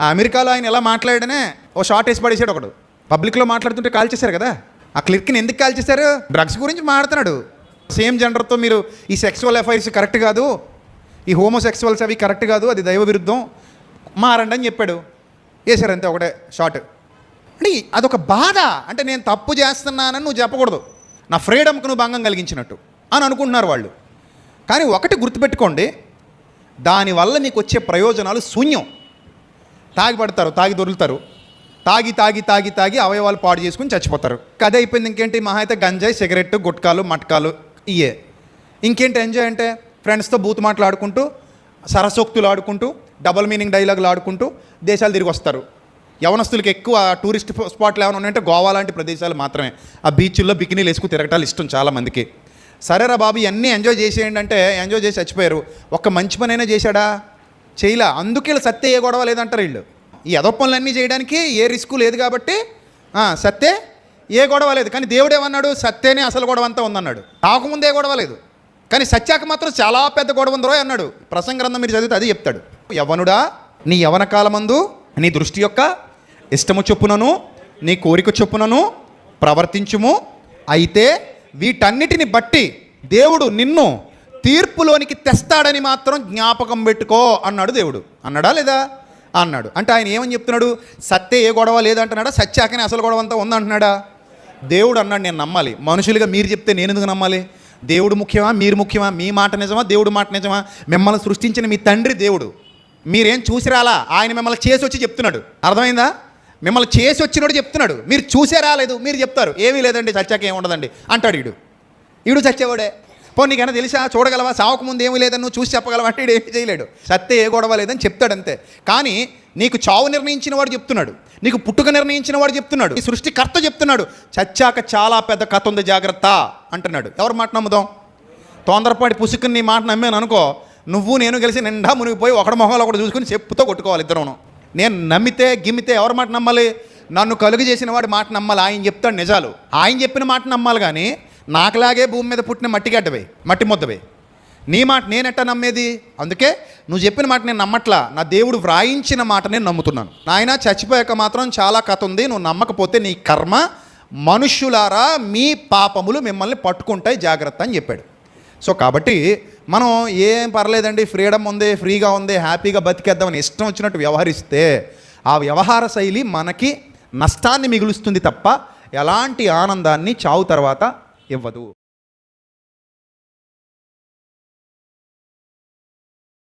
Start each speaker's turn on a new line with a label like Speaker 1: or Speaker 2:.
Speaker 1: ఆ అమెరికాలో ఆయన ఎలా మాట్లాడనే ఓ షార్ట్ వేసి పడేసాడు ఒకడు. పబ్లిక్లో మాట్లాడుతుంటే కాల్ చేశారు కదా, ఆ క్లిర్క్ని ఎందుకు కాల్ చేశారు? డ్రగ్స్ గురించి మాట్లాడుతున్నాడు. సేమ్ జెండర్తో మీరు ఈ సెక్సువల్ అఫైర్స్ కరెక్ట్ కాదు, ఈ హోమోసెక్సువల్స్ అవి కరెక్ట్ కాదు, అది దైవ విరుద్ధం, మారండి అని చెప్పాడు. వేశారు అంతే ఒకటే షార్ట్. అంటే అదొక బాధ. అంటే నేను తప్పు చేస్తున్నానని నువ్వు చెప్పకూడదు, నా ఫ్రీడమ్కి నువ్వు భంగం కలిగించినట్టు అని అనుకుంటున్నారు వాళ్ళు. కానీ ఒకటి గుర్తుపెట్టుకోండి, దానివల్ల నీకు వచ్చే ప్రయోజనాలు శూన్యం. తాగి పడతారు, తాగి దొరుకుతారు, తాగి తాగి తాగి తాగి అవయవాలు పాడు చేసుకుని చచ్చిపోతారు. కథ అయిపోయింది. ఇంకేంటి మహా అయితే గంజాయి, సిగరెట్, గుట్కాలు, మట్కాలు ఇయే. ఇంకేంటి ఎంజాయ్ అంటే ఫ్రెండ్స్తో బూత్ మాటలు ఆడుకుంటూ, సరసోక్తులు ఆడుకుంటూ, డబల్ మీనింగ్ డైలాగులు ఆడుకుంటూ దేశాలు తిరిగి వస్తారు. యవనస్తులకి ఎక్కువ టూరిస్ట్ స్పాట్లు ఏమైనా ఉన్నాయంటే గోవా లాంటి ప్రదేశాలు మాత్రమే. ఆ బీచ్ల్లో బికినీలు వేసుకు తిరగటాలు ఇష్టం చాలామందికి. సరేరా బాబు ఇవన్నీ ఎంజాయ్ చేసేయండి అంటే ఎంజాయ్ చేసి చచ్చిపోయారు. ఒక్క మంచి పనైనా చేశాడా? చేయలా. అందుకే వీళ్ళు సత్తే ఏ గొడవ లేదంటారు. వీళ్ళు ఈ ఎదో పనులన్నీ చేయడానికి ఏ రిస్క్ లేదు కాబట్టి సత్తే ఏ గొడవ లేదు. కానీ దేవుడు ఏమన్నాడు? సత్తేనే అసలు గొడవ అంతా ఉందన్నాడు. తాకముందే ఏ గొడవ లేదు, కానీ సత్యాక మాత్రం చాలా పెద్ద గొడవ ఉందరో అన్నాడు. ప్రసంగ గ్రంథం మీరు చదివితే అది చెప్తాడు. యవ్వనుడా, నీ యవ్వన కాలమందు నీ దృష్టి యొక్క ఇష్టము చొప్పునను నీ కోరిక చొప్పునను ప్రవర్తించుము. అయితే వీటన్నిటిని బట్టి దేవుడు నిన్ను తీర్పులోనికి తెస్తాడని మాత్రం జ్ఞాపకం పెట్టుకో అన్నాడు దేవుడు. అన్నాడా లేదా? అన్నాడు. అంటే ఆయన ఏమని చెప్తున్నాడు? సత్తే ఏ గొడవ లేదంటున్నాడా? సత్యాకనే అసలు గొడవ అంతా ఉందంటున్నాడా? దేవుడు అన్నాడు నేను నమ్మాలి. మనుషులుగా మీరు చెప్తే నేను ఎందుకు నమ్మాలి? దేవుడు ముఖ్యమా, మీరు ముఖ్యమా? మీ మాట నిజమా, దేవుడు మాట నిజమా? మిమ్మల్ని సృష్టించిన మీ తండ్రి దేవుడు. మీరేం చూసి రాలా, ఆయన మిమ్మల్ని చేసి వచ్చి చెప్తున్నాడు. అర్థమైందా? మిమ్మల్ని చేసి వచ్చినోడు చెప్తున్నాడు. మీరు చూసే రాలేదు, మీరు చెప్తారు ఏమీ లేదండి, సత్యాక ఏమి ఉండదండి అంటాడు. ఈడు చచ్చేవాడే. పో నీకైనా తెలుసా, చూడగలవా, సావకముందు ఏమీ లేదని నువ్వు చూసి చెప్పగలవా అంటే ఈడు ఏమీ చేయలేడు. సత్తే ఏ గొడవ లేదని చెప్తాడు అంతే. కానీ నీకు చావు నిర్ణయించిన వాడు చెప్తున్నాడు, నీకు పుట్టుక నిర్ణయించిన వాడు చెప్తున్నాడు, ఈ సృష్టికర్త చెప్తున్నాడు. చచ్చాక చాలా పెద్ద కథ ఉంది, జాగ్రత్త అంటున్నాడు. ఎవరి మాట నమ్ముదాం? తొందరపాటి పుసుకుని నీ మాట నమ్మాను అనుకో, నువ్వు నేను కలిసి నిండా మునిగిపోయి ఒకటి మొహంలో ఒకటి చూసుకుని చెప్పుతో కొట్టుకోవాలి ఇద్దరును. నేను నమ్మితే గిమ్మితే ఎవరి మాట నమ్మాలి? నన్ను కలుగు చేసిన వాడి మాట నమ్మాలి. ఆయన చెప్తాడు నిజాలు, ఆయన చెప్పిన మాట నమ్మాలి. కానీ నాకులాగే భూమి మీద పుట్టిన మట్టిగడ్డవే, మట్టి ముద్దవే, నీ మాట నేనెట్టా నమ్మేది? అందుకే నువ్వు చెప్పిన మాట నేను నమ్మట్లా, నా దేవుడు వ్రాయించిన మాట నేను నమ్ముతున్నాను. నాయన చచ్చిపోయాక మాత్రం చాలా కథ ఉంది, నువ్వు నమ్మకపోతే నీ కర్మ. మనుష్యులారా మీ పాపములు మిమ్మల్ని పట్టుకుంటాయి, జాగ్రత్త అని చెప్పాడు. సో కాబట్టి మనం ఏం పర్లేదండి, ఫ్రీడమ్ ఉంది, ఫ్రీగా ఉంది, హ్యాపీగా బతికేద్దామని ఇష్టం వచ్చినట్టు వ్యవహరిస్తే ఆ వ్యవహార శైలి మనకి నష్టాన్ని మిగులుస్తుంది తప్ప ఎలాంటి ఆనందాన్ని చావు తర్వాత ఇవ్వదు.